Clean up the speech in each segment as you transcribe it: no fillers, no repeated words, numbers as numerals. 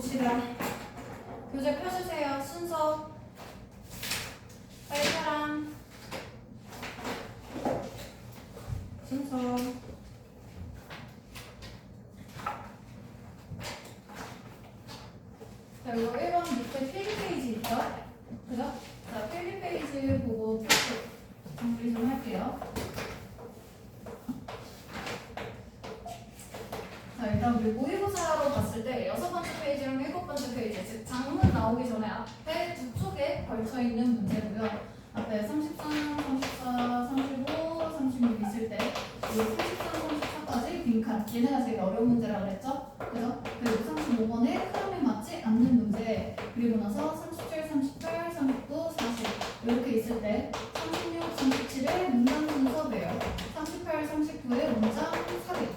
봅시다. 교재 펴주세요. 순서. 빨리 사람. 순서. 자, 이거 1번 밑에 필기 페이지 있죠? 그죠? 자, 필기 페이지 보고 정리 좀 할게요. 자, 일단 우리 모의고사로 봤을 때 6번째 페이지랑 7번째 페이지, 즉 장문 나오기 전에 앞에 두 쪽에 걸쳐있는 문제고요. 앞에 33, 34, 35, 36 있을 때 이 33, 34까지 빈칸, 얘네가 제일 어려운 문제라고 그랬죠? 그죠? 그리고 35번에 흐름에 맞지 않는 문제, 그리고 나서 37, 38, 39, 40 이렇게 있을 때 36, 37의 문장 순서 배열, 38, 39의 문장 삽입,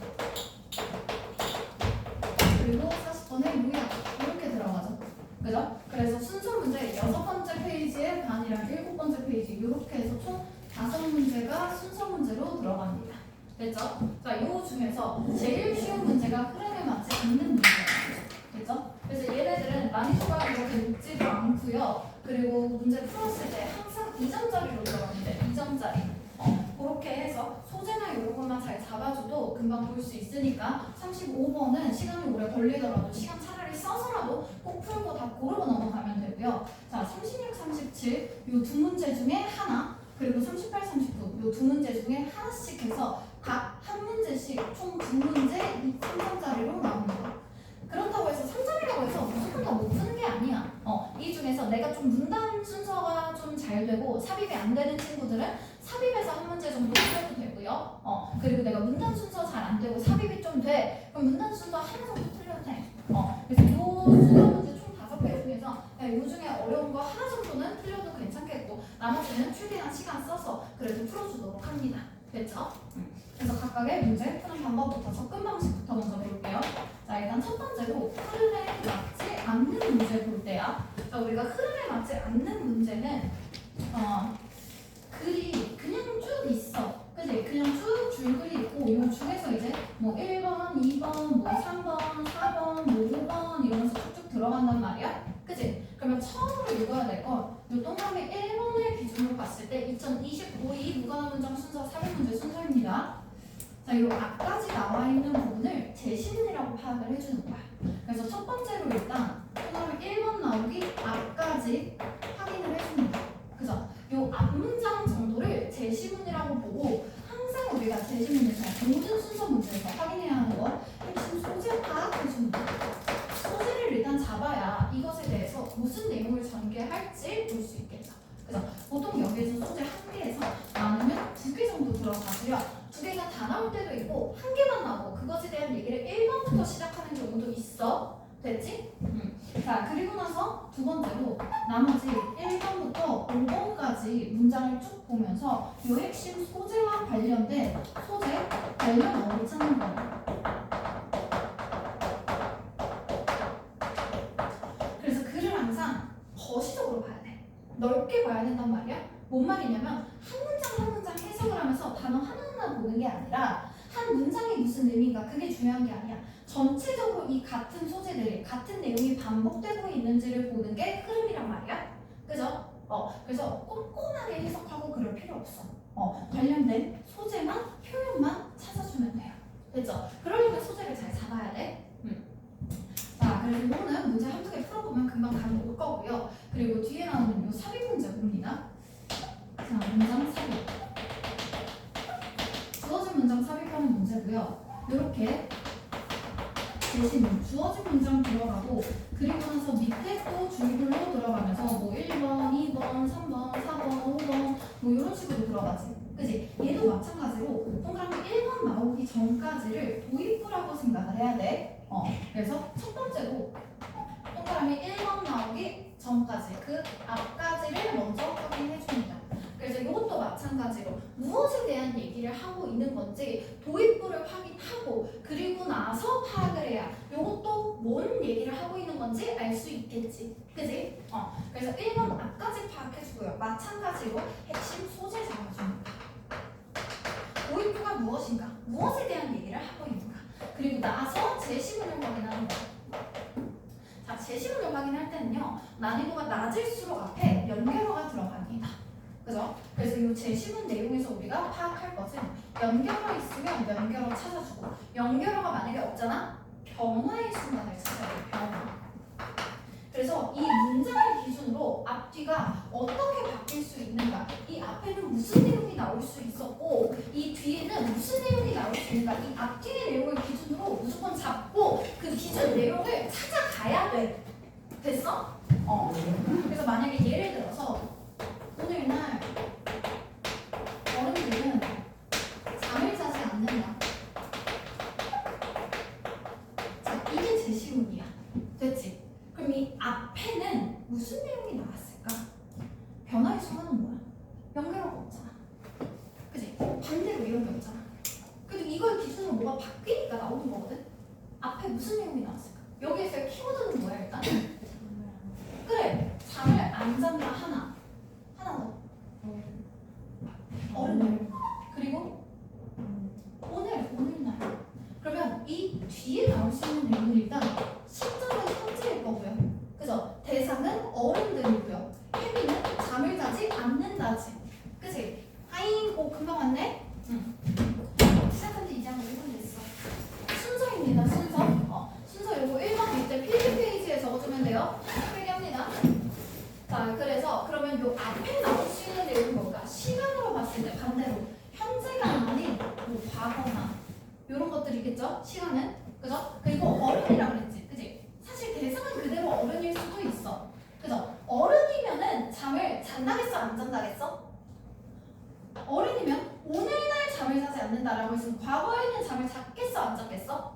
그리고 40번에 요약 이렇게 들어가죠. 그죠? 그래서 순서 문제 6번째 페이지에 반이랑 7번째 페이지 이렇게 해서 총 5문제가 순서 문제로 들어갑니다. 됐죠? 자, 요 중에서 제일 쉬운 문제가 흐름에 맞지 않는 문제예요. 됐죠? 그래서 얘네들은 난이도가 이렇게 높지도 않고요. 그리고 문제 풀었을 때 항상 2점짜리로 들어가는데 2점짜리. 그렇게 해서 소재나 이런 것만 잘 잡아줘도 금방 볼 수 있으니까 35번은 시간이 오래 걸리더라도 시간 차라리 써서라도 꼭 풀고 다 고르고 넘어가면 되고요. 자, 36, 37 요 두 문제 중에 하나, 그리고 38, 39 요 두 문제 중에 하나씩 해서 각 한 문제씩 총 2문제 3점짜리로 나옵니다. 그렇다고 해서 3점이라고 해서 무조건 다 못 푸는 게 아니야. 이 중에서 내가 좀 문단 순서가 좀 잘 되고 삽입이 안 되는 친구들은 삽입해서 한 문제 정도 풀어도 되고요. 그리고 내가 문단 순서 잘 안 되고 삽입이 좀 돼. 그럼 문단 순서 하나 정도 틀려도 돼. 그래서 요 순서 문제 총 5개 중에서 요 중에 어려운 거 하나 정도는 틀려도 괜찮겠고 나머지는 최대한 시간 써서 그래도 풀어주도록 합니다. 됐죠? 그래서 각각의 문제 푸는 방법부터 접근 방식부터 먼저 볼게요. 자, 일단 첫 번째로 흐름에 맞지 않는 문제 볼 때야. 자, 우리가 흐름에 맞지 않는 문제는 글이 그냥 쭉 있어. 그지? 그냥 쭉 줄글이 있고 이 중에서 이제 뭐 1번, 2번, 뭐 3번, 4번, 뭐 5번 이러면서 쭉쭉 들어간단 말이야. 그지? 그러면 처음으로 읽어야 될 건 이 동그라미 1번을 기준으로 봤을 때 2025이 무관한 문장 순서 3문제 순서입니다. 자, 요 앞까지 나와 있는 부분을 제시문이라고 파악을 해주는 거야. 그래서 첫 번째로 일단 동그라미 1번 나오기 앞까지 확인을 해줍니다. 그죠? 요 앞 문장 정도를 제시문이라고 보고 항상 우리가 제시문에서 모든 순서 문제에서 확인해야 하는 거 핵심 소재 파악해주는 거야. 소재를 일단 잡아야 이것에 대해서 무슨 내용을 전개할지 볼 수 있겠죠. 그래서 보통 여기에서 소재 한 개에서 많으면 2개 정도 들어가고요. 2개가 다 나올 때도 있고 1개만 나오고 그것에 대한 얘기를 1번부터 시작하는 경우도 있어. 됐지? 자, 그리고 나서 두 번째로 나머지 1번부터 5번까지 문장을 쭉 보면서 이 핵심 소재와 관련된 소재 관련 어휘 찾는 거예요. 그래서 글을 항상 거시적으로 봐야 돼. 넓게 봐야 된단 말이야. 뭔 말이냐면 한 문장 한 문장 해석을 하면서 단어 하나하나 보는 게 아니라 한 문장이 무슨 의미인가 그게 중요한 게 아니야. 전체적으로 이 같은 소재들이 같은 내용이 반복되고 있는지를 보는 게 흐름이란 말이야. 그죠? 그래서 꼼꼼하게 해석하고 그럴 필요 없어. 관련된 소재만 표현만 찾아주면 돼요. 됐죠? 그러려면 소재를 잘 잡아야 돼. 자, 그래서 이거는 문제 한두 개 풀어보면 금방 감이 올 거고요. 그리고 뒤에 나오는 요 삽입 문제 봅니다. 자, 문장 삽입. 주어진 문장 삽입하는 문제고요. 이렇게 제시문, 주어진 문장 들어가고 그리고 나서 밑에 또 줄글로 들어가면서 뭐 1번, 2번, 3번, 4번, 5번 뭐 이런 식으로 들어가지. 그지? 얘도 마찬가지로 동그라미 1번 나오기 전까지를 도입부라고 생각을 해야 돼. 그래서 첫 번째로 동그라미 1번 나오기 전까지 그 앞까지를 먼저 확인해 줍니다. 그래서 이것도 마찬가지로 무엇에 대한 얘기를 하고 있는 건지 도입부를 확인하고 그리고 나서 파악을 해야 이것도 뭔 얘기를 하고 있는 건지 알 수 있겠지. 그지? 그래서 1번 앞까지 파악해주고요. 마찬가지로 핵심 소재 잡아줍니다. 도입부가 무엇인가? 무엇에 대한 얘기를 하고 있는가? 그리고 나서 제시문을 확인하는 거야. 자, 제시문을 확인할 때는요. 난이도가 낮을수록 앞에 연결어가 들어갑니다. 그죠? 그래서 이 제시문 내용에서 우리가 파악할 것은 연결어 있으면 연결어 찾아주고 연결어가 만약에 없잖아? 변화의 순간을 찾아야 돼. 변화. 그래서 이 문장을 기준으로 앞뒤가 어떻게 바뀔 수 있는가, 이 앞에는 무슨 내용이 나올 수 있었고 이 뒤에는 무슨 내용이 나올 수 있는가, 이 앞뒤의 내용을 기준으로 무조건 잡고 그 기준 내용을 찾아가야 돼. 됐어? 그래서 만약에 예를 들어서 오늘날 어른들은 잠을 자지 않는다. 자, 이게 제시문이야. 됐지? 그럼 이 앞에는 무슨 내용이 나왔을까? 변화의 순간은 뭐야? 연결어가 없잖아. 그치? 반대로 이런 게 없잖아. 그래도 이걸 기준으로 뭐가 바뀌니까 나오는 거거든? 앞에 무슨 내용이 나왔을까? 여기에서의 키워드는 뭐야 일단? 그래! 잠을 안 잔다 하나 더 어른들 그리고 오늘날 그러면 이 뒤에 나올 수 있는 내용은 일단 시점은 현재일 거고요. 그죠? 대상은 어른들이고요. 행위는 잠을 자지 않는다지. 그치? 하잉, 오 금방 왔네? 응. 시작한 지 이제 한 5분 됐어. 순서입니다. 순서 요거 1번 밑에 필기 페이지에 적어주면 돼요. 필기합니다. 자, 그래서 그러면 요 앞에 나올 수 있는 내용은 뭘까? 시간으로 봤을 때 반대로 현재가 아닌 뭐 과거나 이런 것들이겠죠? 시간은 그죠? 그리고 어른이라 그랬지, 그지? 사실 대상은 그대로 어른일 수도 있어, 그죠? 어른이면은 잠을 잔다겠어, 안 잔다겠어? 어른이면 오늘날 잠을 자지 않는다라고 했으면 과거에는 잠을 잤겠어, 안 잤겠어?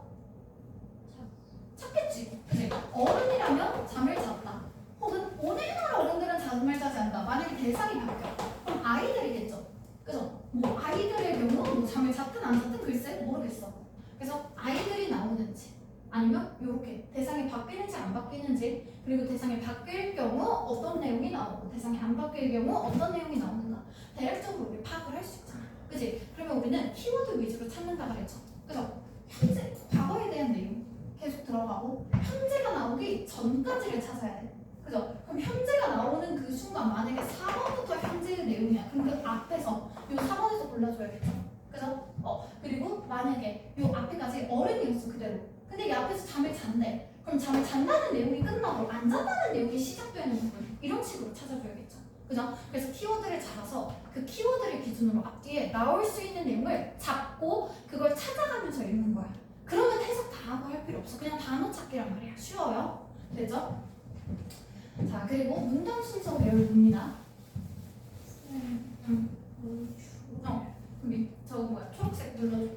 잤겠지, 그지? 어른이라면 잠을 잤다. 혹은 오늘날 어른들은 잠을 자지 않는다. 만약에 대상이 바뀌어. 그럼 아이들이겠죠. 그죠? 뭐 아이들의 경우 뭐 잠을 잤든 안 잤든 글쎄 모르겠어. 그래서 아이들이 나오는지 아니면 이렇게 대상이 바뀌는지 안 바뀌는지, 그리고 대상이 바뀔 경우 어떤 내용이 나오고 대상이 안 바뀔 경우 어떤 내용이 나오는가 대략적으로 우리 파악을 할 수 있잖아. 그지? 그러면 우리는 키워드 위주로 찾는다 그랬죠. 그죠? 현재, 과거에 대한 내용 계속 들어가고 현재가 나오기 전까지를 찾아야 돼. 그죠? 그럼 현재가 나오는 그 순간 만약에 4번부터 현재의 내용이야. 그럼 그 앞에서 요 4번에서 골라줘야겠죠. 그죠? 그리고 만약에 요 앞에까지 어른이었어 그대로. 근데 이 앞에서 잠을 잔대. 그럼 잠을 잔다는 내용이 끝나고 안 잔다는 내용이 시작되는 부분. 이런 식으로 찾아줘야겠죠. 그죠? 그래서 키워드를 잡아서 그 키워드를 기준으로 앞뒤에 나올 수 있는 내용을 잡고 그걸 찾아가면서 읽는 거야. 그러면 해석 다 하고 할 필요 없어. 그냥 단어 찾기란 말이야. 쉬워요. 되죠? 자, 그리고 문장 순서 배울입니다. 여기 저거 뭐야? 초록색 눌러줘.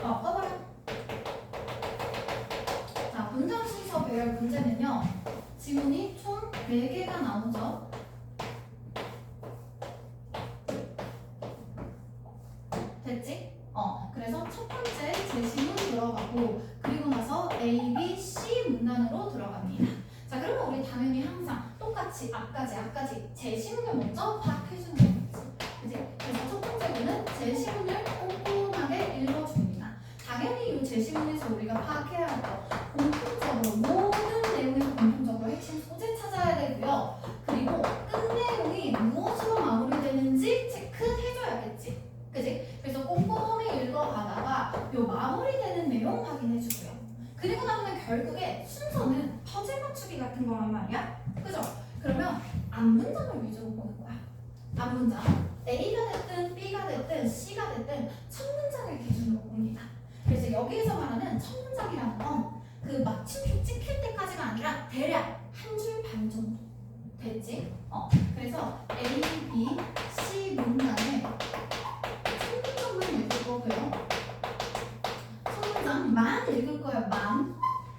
꺼버려. 자, 문장 순서 배열 문제는요. 지문이 총 4개가 나오죠. 됐지? 그래서 첫 번째 제시문 들어가고 그리고 나서 A, B, C 문단으로 들어갑니다. 자, 그러면 우리 당연히 항상 똑같이 앞까지 제시문을 먼저 파악해주는 거겠지. 그치? 그래서 첫 번째로는 제시문을 꼼꼼하게 읽어줍니다. 당연히 이 제시문에서 우리가 파악해야 할 거 공통적으로 모든 내용에서 공통적으로 핵심 소재 찾아야 되고요. 그리고 끝 내용이 무엇으로 마무리되는지 체크해줘야겠지. 그치? 그래서 꼼꼼히 읽어가다가 요 마무리되는 내용 확인해주고요. 그리고 나면 결국에 순서는 퍼즐 맞추기 같은 거란 말이야. 그죠? 그러면 앞문장을 위주로 보는 거야. 앞문장. A가 됐든 B가 됐든 C가 됐든 첫 문장을 기준으로 봅니다. 그래서 여기에서 말하는 첫 문장이라는 건 그 마침표 찍힐 때까지가 아니라 대략 한 줄 반 정도. 됐지? 그래서 A, B, C 문장을 첫 문장만 읽을 거고요. 첫 문장만 읽을 거예요. 만.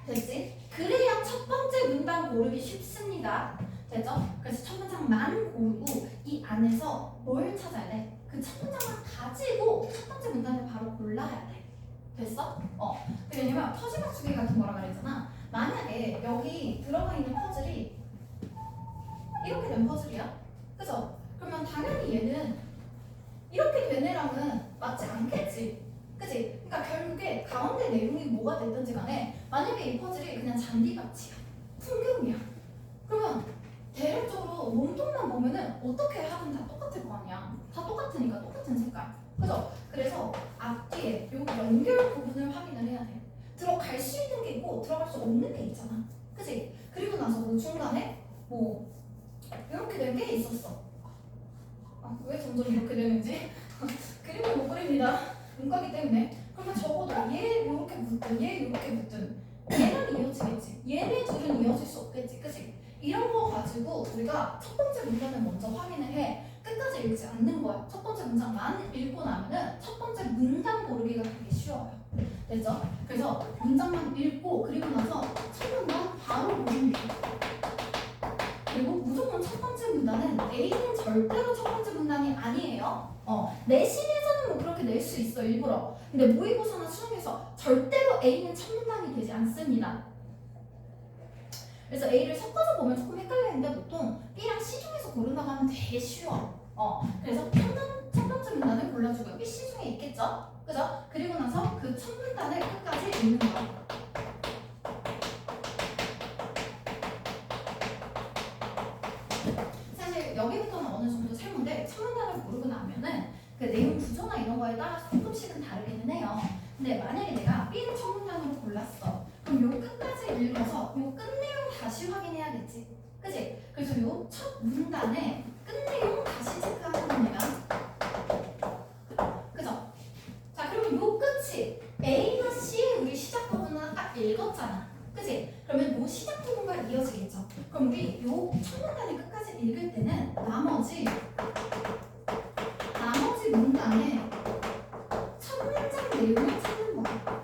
됐지? 그래야 첫 번째 문장 고르기 쉽습니다. 됐죠? 그래서 첫 문장만 고르고 이 안에서 뭘 찾아야 돼? 그 첫 문장만 가지고 첫 번째 문장을 바로 골라야 돼. 됐어? 왜냐면 퍼즐 맞추기 같은 거라 그랬잖아. 만약에 여기 들어가 있는 퍼즐이 이렇게 된 퍼즐이야. 그죠? 그러면 당연히 얘는 이렇게 된 애랑은 맞지 않겠지. 그치? 그러니까 결국에 가운데 내용이 뭐가 됐든지 간에 만약에 이 퍼즐이 그냥 잔디밭이야, 풍경이야, 그러면 대략적으로 몸통만 보면은 어떻게 하든 다 똑같을 거 아니야. 다 똑같으니까 똑같은 색깔. 그죠? 그래서 앞뒤에 요 연결 부분을 확인을 해야 돼. 들어갈 수 있는 게 있고 들어갈 수 없는 게 있잖아. 그치? 그리고 나서 뭐 중간에 뭐 이렇게 된 게 있었어. 아, 왜 점점 이렇게 되는지 그림을 못 그립니다. 문과기 때문에. 그러면 적어도 얘 이렇게 붙든 얘 이렇게 붙든 얘는 이어지겠지. 얘네 둘은 이어질 수 없겠지. 그치? 이런 거 가지고 우리가 첫 번째 문단을 먼저 확인을 해. 끝까지 읽지 않는 거야. 첫 번째 문장만 읽고 나면은 첫 번째 문단 고르기가 되게 쉬워요. 됐죠? 그래서 문장만 읽고 그리고 나서 첫 문단 바로 고르기. 그리고 무조건 첫 번째 문단은 A는 절대로 첫 번째 문단이 아니에요. 내신에서는 뭐 그렇게 낼 수 있어 일부러. 근데 모의고사나 수능에서 절대로 A는 첫 문단이 되지 않습니다. 그래서 A를 섞어서 보면 조금 헷갈리는데 보통 B랑 C 중에서 고른다고 하면 되게 쉬워. 그래서 첫 번째 문단을 골라주고요. B, C 중에 있겠죠? 그죠? 그리고 나서 그 첫 문단을 끝까지 읽는 거야. 사실 여기부터는 어느 정도 세모인데 첫 문단을 고르고 나면은 그 내용 구조나 이런 거에 따라서 조금씩은 다르기는 해요. 근데 만약에 내가 B를 첫 문단으로 골랐어. 그럼 요 끝까지 읽어서 요 끝내용 다시 확인해야겠지. 그치? 그래서 요 첫 문단의 끝내용 다시 체크하는 겁니다. 그죠? 자, 그러면 요 끝이 A나 C의 우리 시작 부분은 딱 읽었잖아. 그치? 그러면 요 시작 부분과 이어지겠죠. 그럼 우리 요 첫 문단의 끝까지 읽을 때는 나머지 문단의 첫 문장 내용을 찾는 거야.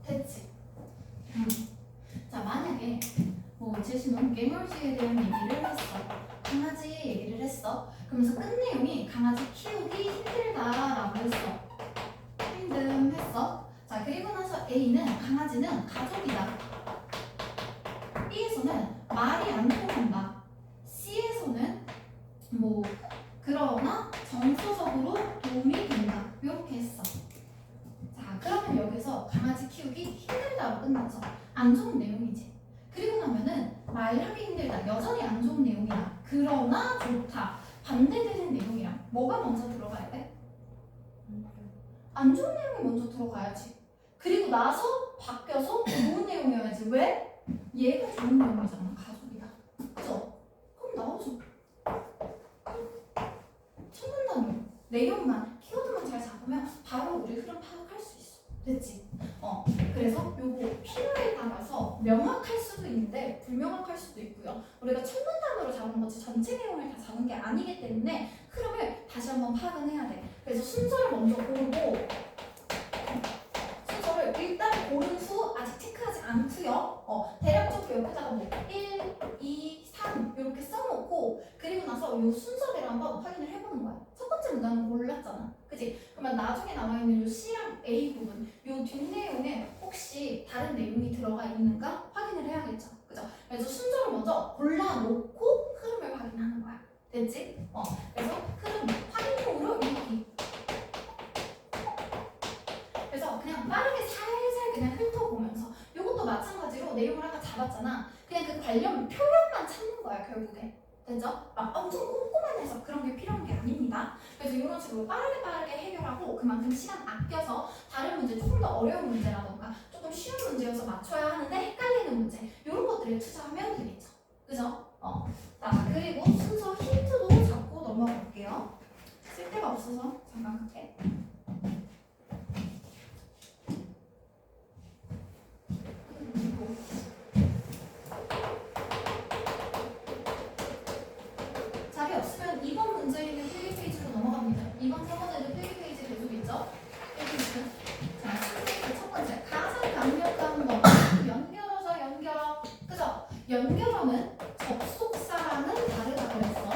됐지? 자, 만약에 뭐 제시 넌 개물지에 대한 얘기를 했어. 강아지 얘기를 했어. 그러면서 끝내용이 강아지 키우기 힘들다라고 했어. 힘듦했어. 자, 그리고 나서 A는 강아지는 가족이다. B에서는 말이 안 통한다. C에서는 뭐 그러나 정서적으로 도움이 된다. 이렇게 했어. 자, 그러면 여기서 강아지 키우기 힘들다로 끝났죠. 안 좋은 내용이지. 그리고 나면은 말하기 힘들다. 여전히 안 좋은 내용이야. 그러나 좋다. 반대되는 내용이랑 뭐가 먼저 들어가야 돼? 안 좋은 내용이 먼저 들어가야지. 그리고 나서 바뀌어서 좋은 내용이어야지. 왜? 얘가 좋은 내용이잖아. 가족이다. 그죠? 그럼 나오죠. 첫 문단으로 내용만 키워드만 잘 잡으면 바로 우리 흐름 파악할 수 있어. 됐지? 그래서 요거 필요에 따라서 명확할 수도 있는데 불명확할 수도 있고요. 우리가 첫 문단으로 잡은 거지 전체 내용을 다 잡은 게 아니기 때문에 흐름을 다시 한번 파악은 해야 돼. 그래서 순서를 먼저 고르고 순서를 일단 고른 후 아직 체크하지 않고요. 대략적으로 옆에다가 뭐 1, 2, 3 이렇게 써놓고 그리고 나서 요 순서대로 한번 확인을 해보는 거야. 첫 번째 문단은 골랐잖아. 그치? 그러면 나중에 남아있는 요 C랑 A 부분 요 뒷내용에 혹시 다른 내용이 들어가 있는가 확인을 해야겠죠. 그죠? 그래서 순서를 먼저 골라놓고 흐름을 확인하는 거야. 됐지? 그래서 흐름 확인용으로 읽기. 그래서 그냥 빠르게 살살 그냥 훑어보면서 이것도 마찬가지로 내용을 아까 잡았잖아. 그냥 그 관련 표현만 찾는 거야 결국에. 됐죠? 막 엄청 꼼꼼한 해석 그런 게 필요한 게 아닙니다. 그래서 이런 식으로 빠르게 해결하고 그만큼 시간 아껴서 다른 문제 조금 더 어려운 문제라던가 조금 쉬운 문제여서 맞춰야 하는데 헷갈리는 문제 이런 것들에 투자하면 되겠죠. 그죠? 자, 그리고 순서 힌트도 잡고 넘어갈게요. 쓸 데가 없어서 잠깐 갈게. 자리 없으면 2번 문제 있는 필기 페이지로 넘어갑니다. 2번, 4번에도 필기 페이지 계속 있죠? 자, 선생님 첫 번째 가장 강력한 거 연결어. 그죠? 연결어는 접속사랑은 다르다 그랬어.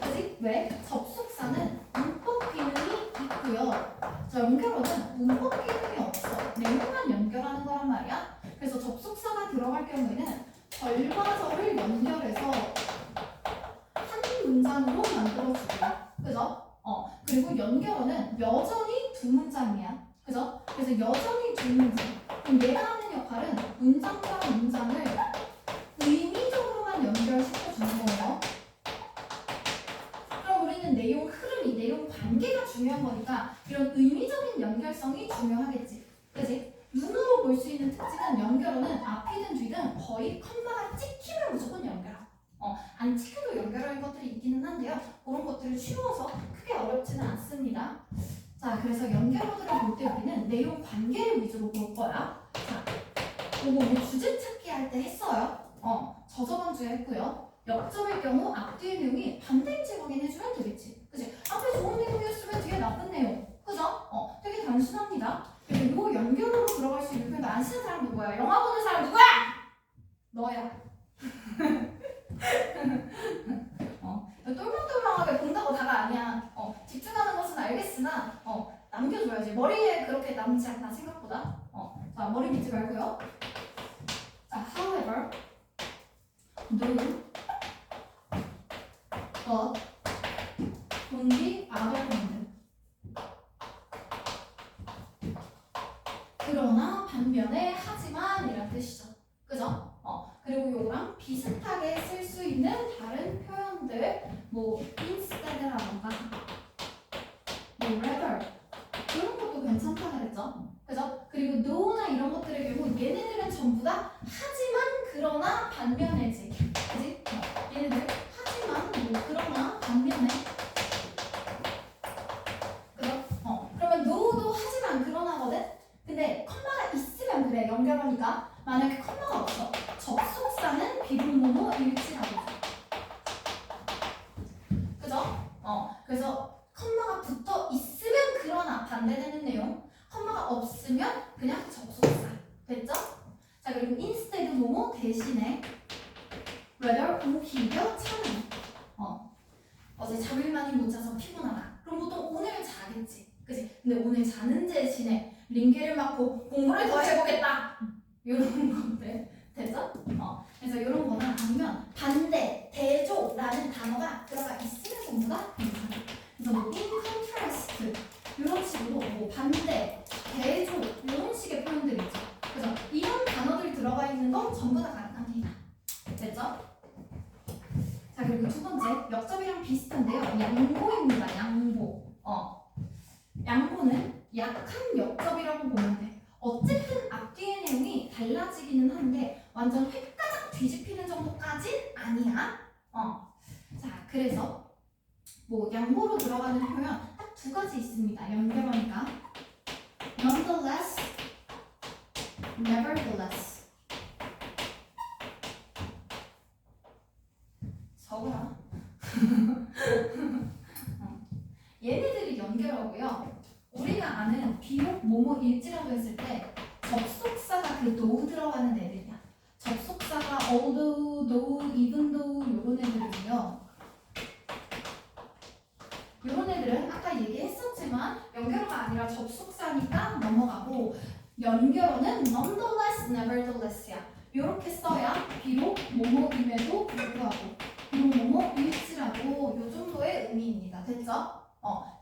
그지? 왜? 접속사는 문법 기능이 있고요. 자, 연결어는 문법 기능이 없어. 내용만 연결하는 거란 말이야. 그래서 접속사가 들어갈 경우에는 절과 절을 연결해서 한 문장으로 만들어주고요. 그죠? 그리고 연결어는 여전히 두 문장이야. 그죠? 그래서 여전히 두 문장. 그럼 얘가 하는 역할은 문장과 문장을 의미적으로만 연결시켜 주는 거예요. 그럼 우리는 내용 흐름이, 내용 관계가 중요한 거니까 이런 의미적인 연결성이 중요하겠지. 그지? 눈으로 볼 수 있는 특징은 연결어는 앞이든 뒤든 거의 컴마가 찍히면 무조건 연결어. 안 찍혀도 연결할 것들이 있기는 한데요. 그런 것들을 쉬워서 크게 어렵지는 않습니다. 자, 그래서 연결어들을 볼 때 우리는 내용 관계를 위주로 볼 거야. 자, 요거 우리 주제 찾기 할 때 했어요. 저저번 주에 했고요. 역점일 경우 앞뒤의 내용이 반대인지 확인해주면 되겠지. 그치? 앞에 좋은 내용이었으면 뒤에 나쁜 내용. 그죠? 되게 단순합니다. 그리고 요 연결어로 들어갈 수 있는 표현 안 쓰는 사람 누구야? 영화 보는 사람 누구야? 너야. 똘망똘망하게 본다고 다가 아니야. 집중하는 것은 알겠으나 남겨줘야지. 머리에 그렇게 남지 않나 생각보다. 자, 머리 믿지 말고요. 자, however, though, but, only other hand. 그러나 반면에 하지만 이란 뜻이죠. 그죠? 그리고 요거랑 비슷하게 쓸 수 있는 다른 표현들 뭐 instead라던가 뭐 rather 이런 것도 괜찮다 그랬죠. 그죠? 그리고 no나 이런 것들의 경우 얘네들은 전부 다 하지만 그러나 반면에지. 그지? 얘네들 하지만 뭐 그러나 반면에. 그죠? 그러면 no도 하지만 그러나거든? 근데 컴마가 있으면 그래. 연결하니까. 만약에 컴마가 없어. 접속사는 비록 뭐뭐일지라고. 그죠? 그래서 컴마가 붙어 있으면 그러나 반대되는 내용. 컴마가 없으면 그냥 접속사. 됐죠? 자, 그리고 instead 뭐뭐 대신에 rather 오히려 차라리. 어제 잠을 많이 못 자서 피곤하다. 그럼 보통 오늘 자겠지. 그치? 근데 오늘 자는 대신에 링게를 맞고 공부를 더 해보겠다. 이런 것들. 됐죠? 그래서 이런 거는 아니면 반대, 대조라는 단어가 들어가 있으면 전부 다 괜찮아. 그래서 뭐 in contrast 이런 식으로 뭐 반대, 대조 이런 식의 표현들이 있죠. 그래서 이런 단어들이 들어가 있는 건 전부 다 가능합니다. 됐죠? 자, 그리고 두 번째 역접이랑 비슷한데요. 양보입니다. 양보. 양보는 약한 역접이라고 보면 돼. 어쨌든 앞뒤의 내용이 달라지기는 한데 완전 획가닥 뒤집히는 정도까진 아니야. 자, 그래서 뭐 양보로 들어가는 표현 딱 두 가지 있습니다. 연결하니까 nonetheless, nevertheless. 적어라. 얘네들이 연결하고요. 우리가 아는 비록 뭐뭐일지라고 했을 때 접속사가 그 though 들어가는 애들이야. 접속사가 although, though, even though 요런 애들이고요. 요런 애들은 아까 얘기했었지만 연결어가 아니라 접속사니까 넘어가고 연결어는 nonetheless, nevertheless야. 요렇게 써야 비록 뭐뭐임에도 불구하고 비록 뭐뭐일지라도 요 정도의 의미입니다. 됐죠?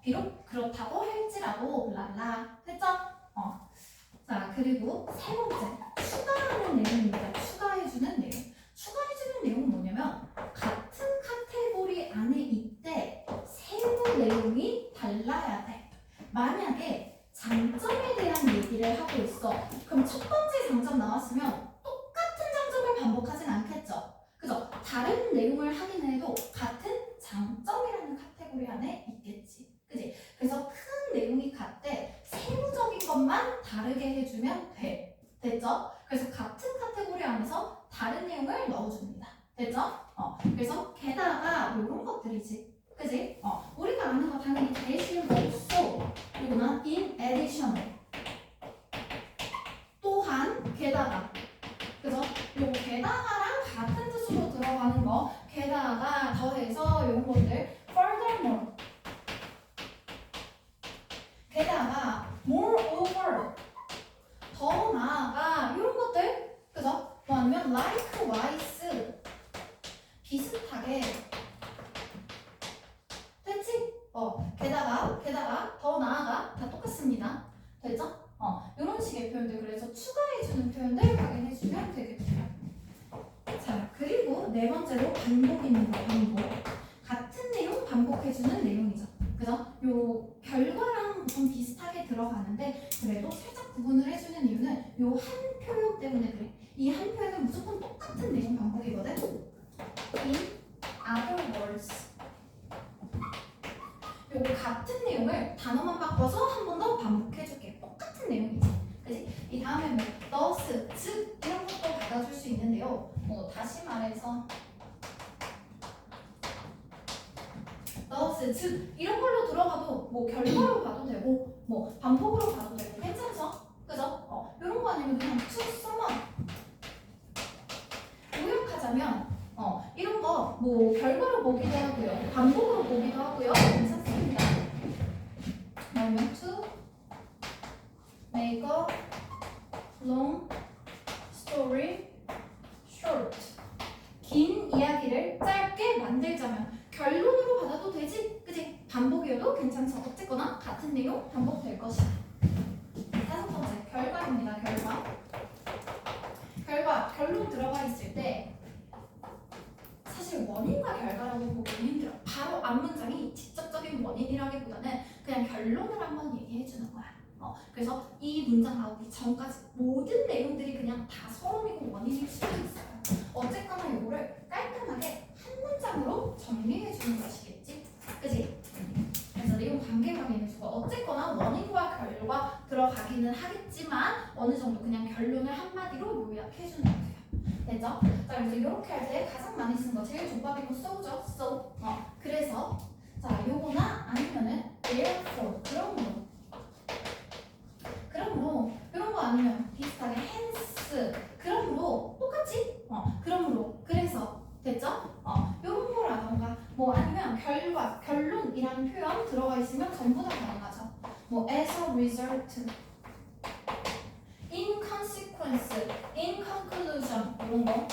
비록 그렇다고 할지라도 랄라. 됐죠? 자, 그리고 세 번째 추가하는 내용입니다. 추가해주는 내용. 추가해주는 내용은 뭐냐면 같은 카테고리 안에 있대 세부 내용이 달라야 돼. 만약에 장점에 대한 얘기를 하고 있어. 그럼 첫 번째 장점 나왔으면 똑같은 장점을 반복하진 않겠죠. 그죠? 다른 내용을 하긴 해도 같은 장점이라는 카테고리 안에 있겠지. 그지? 그래서 큰 내용이 같대 세부적인 것만 다르게 해주면 돼. 됐죠? 그래서 같은 카테고리 안에서 다른 내용을 넣어줍니다. 됐죠? 그래서 게다가 이런 것들이지. 그지? 우리가 아는 거 당연히 대신 also 그리고는 in addition 또한 게다가 그죠? 요거 게다가랑 같은 뜻으로 들어가는 거 게다가 더해서 이런 것들 furthermore 게다가 moreover 더 나아가 이런 것들 그죠? 뭐 아니면 likewise 비슷하게 됐지? 게다가 게다가 더 나아가 다 똑같습니다. 됐죠? 이런 식의 표현들 그래서 추가해주는 표현들 확인해주면 되겠고요. 자, 그리고 네 번째로 반복입니다. 반복. 같은 내용 반복해주는 내용이죠. 그죠? 요 결과랑 보통 비슷하게 들어가는데 그래도 살짝 구분을 해주는 이유는 요 한 표현 때문에 그래. 이 한 표현은 무조건 똑같은 내용 반복이거든. In other words. 요거 같은 내용을 단어만 바꿔서 한 번 더 반복해줄게. 똑같은 내용이지. 그치? 이 다음에 뭐 thus, 즉 이런 것도 받아줄 수 있는데요. 다시 말해서 thus, 즉 이런 걸로 들어가도 뭐 결과로 봐도 되고 뭐 반복으로 봐도 되고 괜찮죠? 그죠? 이런 거 아니면 그냥 to someone 요약하자면 이런 거 뭐 결과로 보기도 하고요 반복으로 보기도 하고요 괜찮습니다. 그러면 to make a long story short 긴 이야기를 짧게 만들자면 결론으로 받아도 되지? 그치? 반복이어도 괜찮죠? 어쨌거나 같은 내용 반복될 것이다. 다섯 번째, 결과입니다. 결과, 결론 들어가 있을 때 사실 원인과 결과라고 보기는 힘들어. 바로 앞문장이 직접적인 원인이라기보다는 그냥 결론을 한번 얘기해 주는 거야. 그래서 이 문장 나오기 전까지 모든 내용들이 그냥 다 서론이고 원인일 수도 있어요. 어쨌거나 이거를 깔끔하게 한 문장으로 정리해 주는 것이겠지? 그치? 그래서 내용 관계 확인해주고 어쨌거나 원인과 결과 들어가기는 하겠지만 어느 정도 그냥 결론을 한마디로 요약해 주는 거예요. 됐죠? 자, 그래서 이렇게 할 때 가장 많이 쓰는 거 제일 족밥이고 so죠? so. 그래서 자, 요거나 아니면은 therefore 그러므로 이런 거 아니면 비슷하게 hence 그러므로 똑같이 그러므로 그래서 됐죠? 이런 거라던가 뭐 아니면 결론이라는 표현 들어가 있으면 전부 다 가능하죠. 뭐 as a result, in consequence, in conclusion 이런 거.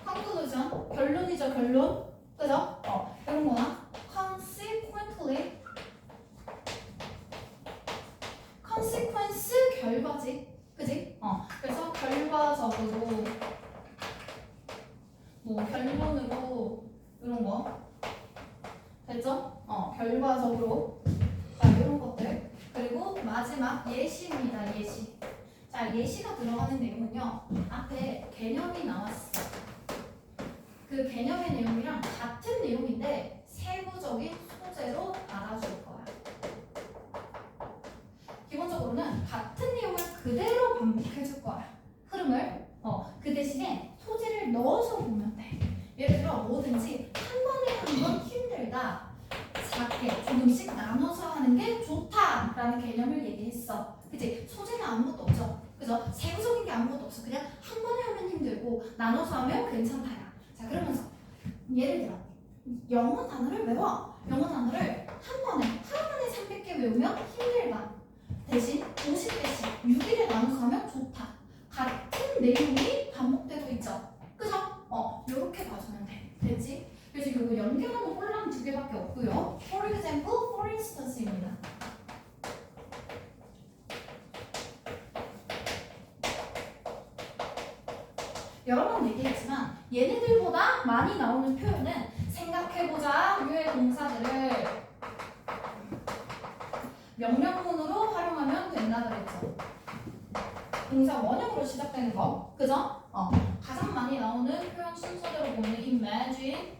conclusion 결론이죠 결론. 그죠? 이런 거나 consequently consequence 결과지. 그지? 그래서 결과적으로 뭐 결론으로 이런 거 됐죠? 결과적으로 자 이런 것들 그리고 마지막 예시입니다. 예시. 자 예시가 들어가는 내용은요 앞에 개념이 나왔어. 그 개념의 내용이랑 같은 내용인데 세부적인 소재로 알아줄 거야. 기본적으로는 같은 내용을 그대로 반복해줄 거야. 흐름을 그 대신에 소재를 넣어서 보면 돼. 예를 들어 뭐든지 한 번에 한 번 힘들다 작게 조금씩 나눠서 하는 게 좋다라는 개념을 얘기했어. 그치? 소재는 아무것도 없죠. 그죠? 세부적인 게 아무것도 없어. 그냥 한 번에 하면 힘들고 나눠서 하면 괜찮다야. 자 그러면서 예를 들어 영어 단어를 외워. 영어 단어를 한 번에 하루 만에 300개 외우면 힘들다. 대신 50개씩 6일에 나눠서 하면 좋다. 같은 내용이 반복되고 있죠. 그죠? 요렇게 봐주면 돼. 됐지? 그래서 이거 연결하는 홀랑 두 개밖에 없고요. For example, for instance입니다. 여러 번 얘기했지만 얘네들보다 많이 나오는 표현은 생각해보자 유의 동사들을 명령문으로 활용하면 된다 그랬죠. 동사 원형으로 시작되는 거, 그죠? 가장 많이 나오는 표현 순서대로 보면 imagine,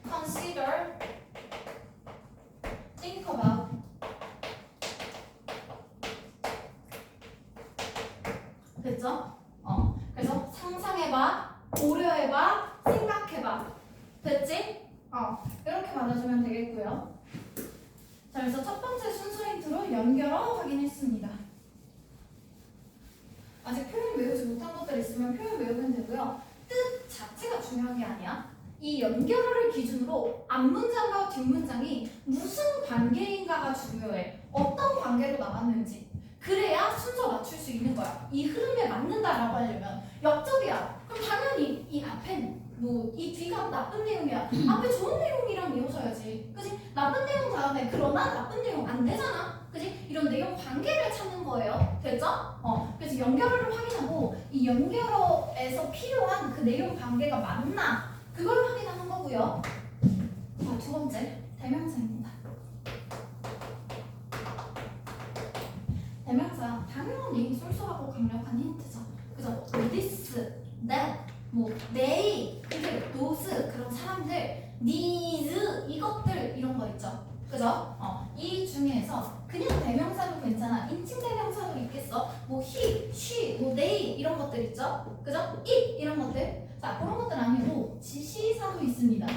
consider, think about. 됐죠? 그래서 상상해봐, 고려해봐, 생각해봐. 됐지? 이렇게 받아주면 되겠고요. 자, 그래서 첫 번째 순서 힌트로 연결어 확인했습니다. 아직 표현 외우지 못한 것들 있으면 표현 외우면 되고요. 뜻 자체가 중요한 게 아니야. 이 연결어를 기준으로 앞문장과 뒷문장이 무슨 관계인가가 중요해. 어떤 관계로 나왔는지. 그래야 순서 맞출 수 있는 거야. 이 흐름에 맞는다라고 하려면 역접이야. 그럼 당연히 이 앞에는 뭐 이 뒤가 나쁜 내용이야. 앞에 좋은 내용이랑 이어져야지. 그지? 나쁜 내용 다음에 그러나 나쁜 내용 안 되잖아. 그지? 이런 내용 관계를 찾는 거예요. 됐죠? 그래서 연결어를 확인하고 이 연결어에서 필요한 그 내용 관계가 맞나 그걸 확인하는 거고요. 자, 두 번째 대명사입니다. 대명사 당연히 쏠쏠하고 강력한 힌트죠. 그래서 this, that, 뭐 they, 그들, those 그런 사람들, these 이것들 이런 거 있죠. 그죠? 이 중에서 그냥 대명사도 괜찮아. 인칭 대명사도 있겠어. 뭐 he, she, 뭐 they 이런 것들 있죠. 그죠? it 이런 것들. 자, 그런 것들 아니고 지시사도 있습니다.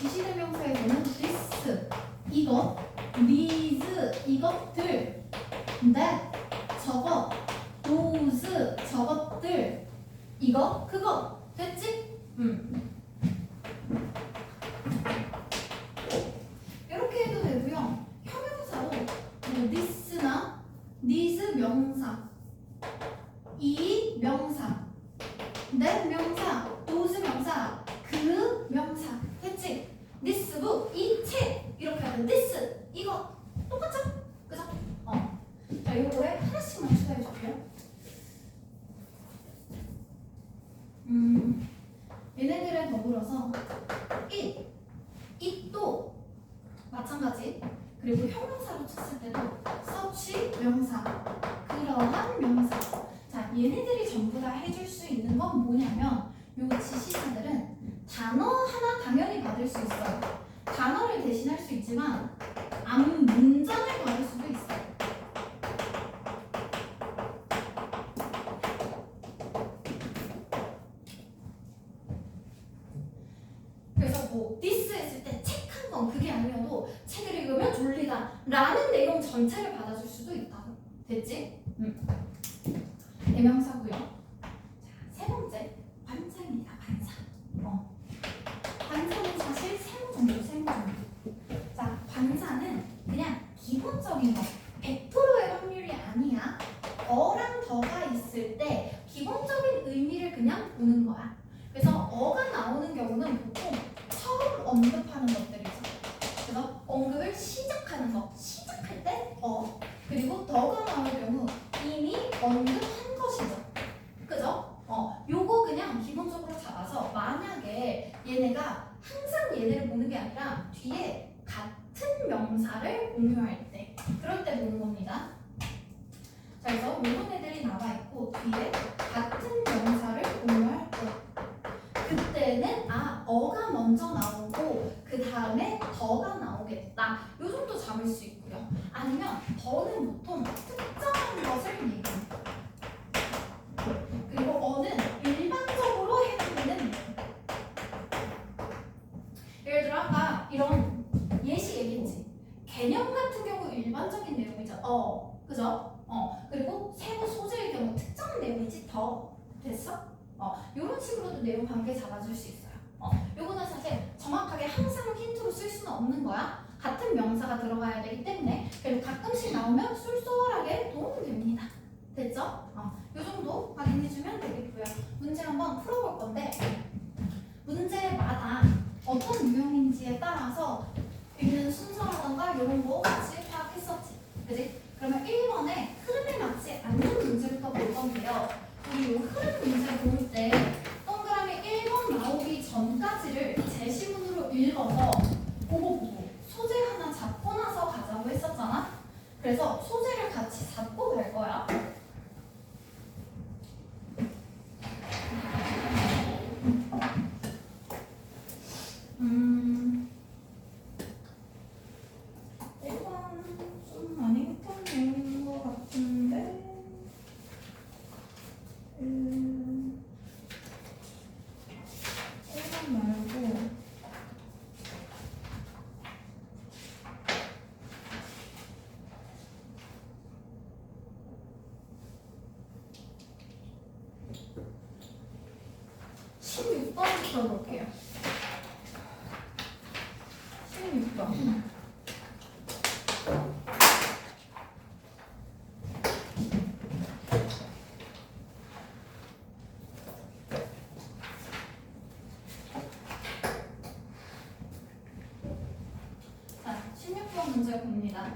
지시대명사에서는 this 이거, these 이것들, that 저거, those 저것들, 이거 그거 됐지? 이렇게 해도 되고요. 형용사도 뭐 this나 these 명사, 이 명사, that 명사, those 명사, 그 명사 됐지? this도 이 책 이렇게 하면 this 이거 똑같죠? 그죠? 자, 요거에 하나씩만 추가해 줄게요. 얘네들에 더불어서 it도 마찬가지. 그리고 형용사로 쳤을 때도 such 명사, 그러한 명사. 자, 얘네들이 전부 다 해줄 수 있는 건 뭐냐면 요 지시사들은 단어 하나 당연히 받을 수 있어요. 단어를 대신할 수 있지만 문장을 받을 수도 있어요. 그래서 뭐 this 했을 때 책 한 권 그게 아니어도 책을 읽으면 졸리다 라는 내용 전체를 받아줄 수도 있다고. 됐지? 대명사고요. 자, 세 번째 관사입니다. 관사. 관사는 사실 세모 정도. 자, 관사는 그냥 기본적인 거. 100%의 확률이 아니야. 어랑 더가 있을 때 기본적인 의미를 그냥 보는 거야. 그래서 어가 나오는 경우는 보통 처음 언급하는 것들이죠. 그래서 언급을 시작하는 거. 시작할 때 그리고 더가 나올 경우 이미 언급한 것이죠. 그죠? 요거 그냥 기본적으로 잡아서 만약에 얘네가 항상 얘네를 보는 게 아니라 뒤에 같은 명사를 공유할 때 그럴 때 보는 겁니다. 자, 그래서 이런 애들이 나와 있고 뒤에 같은 명사를 공유할 때 그때는 어가 먼저 나오고 그 다음에 더가 나오겠다. 요 정도 잡을 수 있고요. 아니면 더는 보통 특정한 것을 얘기합니다. 그리고 어는 일반적으로 해당되는 내용. 예를 들어 아까 이런 예시 얘기했지. 개념 같은 경우 일반적인 내용이죠. 그죠? 그리고 세부 소재의 경우 특정 내용이지 더. 됐어? 이런 식으로도 내용 관계 잡아줄 수 있어요. 요거는 사실 정확하게 항상 힌트로 쓸 수는 없는 거야. 같은 명사가 들어가야 되기 때문에. 그리고 가끔씩 나오면 쏠쏠하게 도움이 됩니다. 됐죠? 요 정도 확인해주면 되겠고요. 문제 한번 풀어볼 건데 문제마다 어떤 유형인지에 따라서 읽는 순서라던가 이런 거 같이 파악했었지. 그지? 그러면 1번에 흐름에 맞지 않는 문제부터 볼 건데요. 우리 이 흐름 문제 볼 때 동그라미 1번 나오기 전까지를 제시문으로 읽어서 보고 소재 하나 잡고 나서 가자고 했었잖아. 그래서 소재를 같이 잡고 갈 거야. 볼게요. 16번. 자, 16번 문제 봅니다.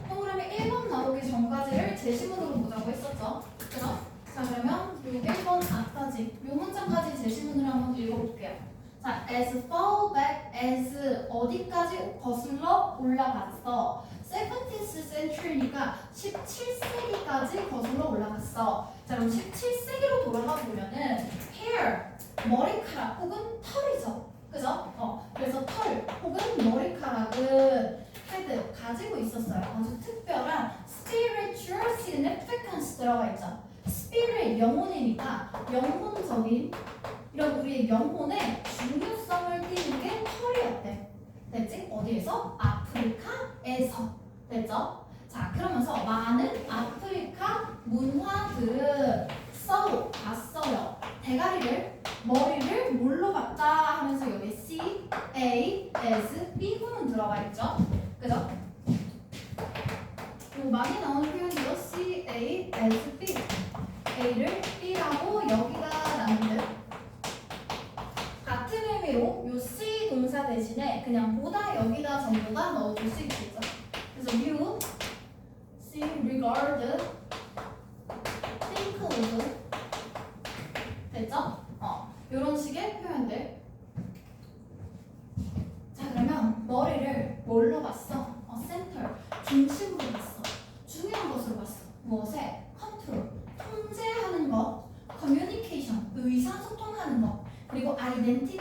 동그라미 1번 나오기 전까지를 제시문으로 보자고 했었죠. 그죠? 자, 그러면 요 1번 앞까지, 요 문장까지 제시문으로 한번 읽어볼게요. 자, as far back as 어디까지 거슬러 올라갔어. 17th century니까 17세기까지 거슬러 올라갔어. 자, 그럼 17세기로 돌아가 보면은 hair, 머리카락 혹은 털이죠. 그죠? 그래서 털 혹은 머리카락은 had 가지고 있었어요. 아주 특별한 spiritual significance 들어가 있죠. spirit 영혼이니까 영혼적인 이런 우리의 영혼의 중요성을 띠는 게 털이었대. 됐지? 어디에서? 아프리카에서. 됐죠? 자, 그러면서 많은 아프리카 문화들은 봤어요. 대가리를, 머리를 뭘로 봤다 하면서 여기 C, A, S, B 후문 들어가 있죠. 그죠? 요 많이 나오는 표현이죠. C, A, S, B. A를 B라고 여기가 나는데 같은 의미로 요 C 동사 대신에 그냥 보다 여기다 전부가 넣어줄 수 있겠죠. 그래서 view, see, regard, think of 됐죠? 이런 식의 표현들. 자, 그러면 머리를 뭘로 봤어? center, 중심으로 봤어. 중요한 것으로 봤어. 무엇에? control, 통제하는 것, communication, 의사소통하는 것, 그리고 identity,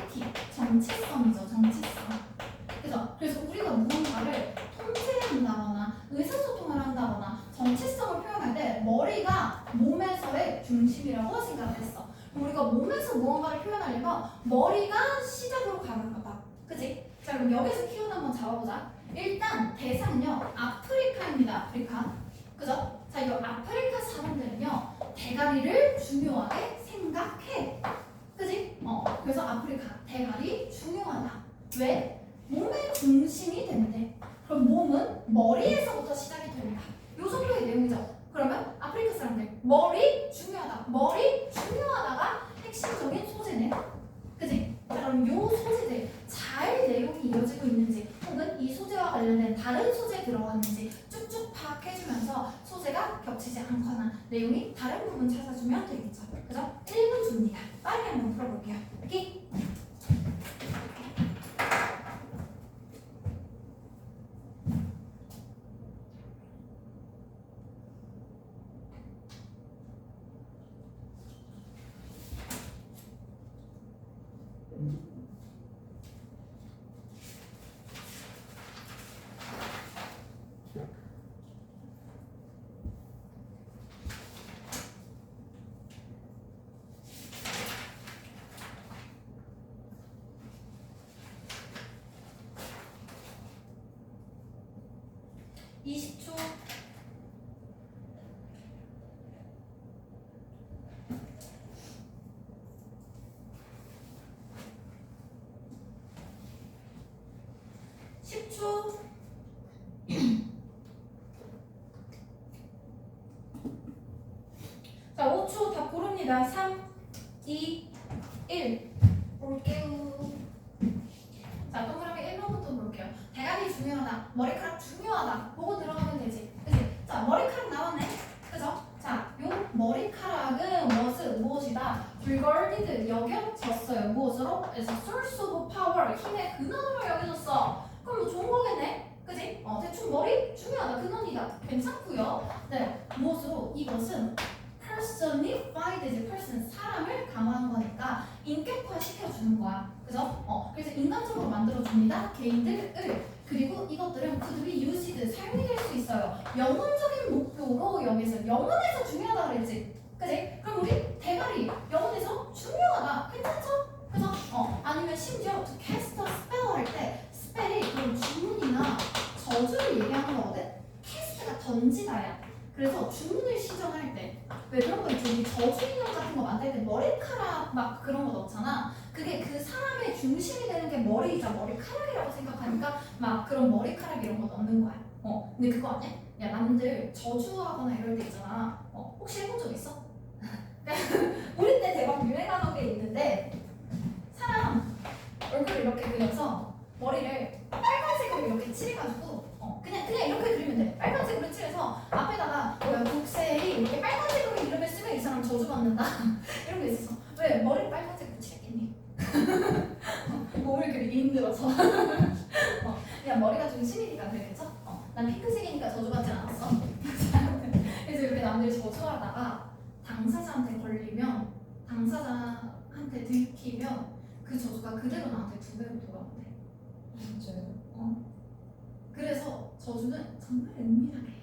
정체성이죠. 정체성. 그죠? 그래서 우리가 무언가를 통제한다거나 의사소통을 한다거나 정체성을 표현할 때 머리가 몸에서의 중심이라고 생각을 했어. 우리가 몸에서 무언가를 표현하려면 머리가 시작으로 가는 거다. 그치? 자, 그럼 여기서 키워드 한번 잡아보자. 일단 대상은요 아프리카입니다. 아프리카. 그죠? 자, 이 아프리카 사람들은요 대가리를 중요하게 생각해. 그지? 그래서 아프리카 대가리 중요하다. 왜? 몸의 중심이 된대. 그럼 몸은 머리에서부터 시작이 됩니다. 요 정도의 내용이죠. 그러면 아프리카 사람들 머리 중요하다. 머리 중요하다가 핵심적인 소재네. 그지? 자, 그럼 요 소재들 잘 내용이 이어지고 있는지 혹은 이 소재와 관련된 다른 소재 들어갔는지 쭉쭉 파악해주면서 소재가 겹치지 않거나 내용이 다른 부분 찾아주면 되겠죠. 그죠? 1분 줍니다. 빠르게 한번 풀어볼게요. 여기 20초. 자, 5초 다 고릅니다. 3, 2, 1. 볼게요. 자, 동그라미 1번부터 볼게요. 대가리 중요하다. 머리카락 중요하다. 보고 들어가면 되지. 그치? 자, 머리카락 나왔네. 그죠? 자, 요 머리카락은 무엇이다? regarded 여겨졌어요. 무엇으로? 그래서 source of power 힘의 근원으로 여겨졌어. 그럼 좋은 거겠네. 그지? 대충 머리 중요하다. 근원이다. 괜찮고요. 네, 무엇으로? 이것은 personified, person 사람을 강화한 거니까 인격화 시켜주는 거야. 그죠? 그래서 인간적으로 만들어줍니다. 개인들을. 그리고 이것들은 could be used, 사용이 될 수 있어요. 영혼적인 목표로 여기서 영혼에서 중요하다 그랬지. 그지? 그럼 우리 대가리 영혼에서 중요하다. 괜찮죠? 그죠? 아니면 심지어 to cast a spell 할 때 스펠이 그런 주문이나 저주를 얘기하는 거거든? cast가 던지다야. 그래서 주문을 시전할 때 왜 그런 거 있지? 우리 저주 인형 같은 거 만들 때 머리카락 막 그런 거 넣잖아. 그게 그 사람의 중심이 되는 게 머리이자 머리카락이라고 생각하니까 막 그런 머리카락 이런 거 넣는 거야. 근데 그거 아니야? 야, 남들 저주하거나 이럴 때 있잖아. 혹시 해본 적 있어? 우리 때 대박 유행하던 게 있는데 사람 얼굴 이렇게 그려서 머리를 빨간색으로 이렇게 칠해가지고 핑크색이니까 그랬겠죠? 난 핑크색이니까 저주받지 않았어. 그래서 이렇게 남들이 저주하다가 당사자한테 걸리면, 당사자한테 들키면 그 저주가 그대로 나한테 2배로 돌아온대. 진짜요? 그래서 저주는 정말 은밀하게 해야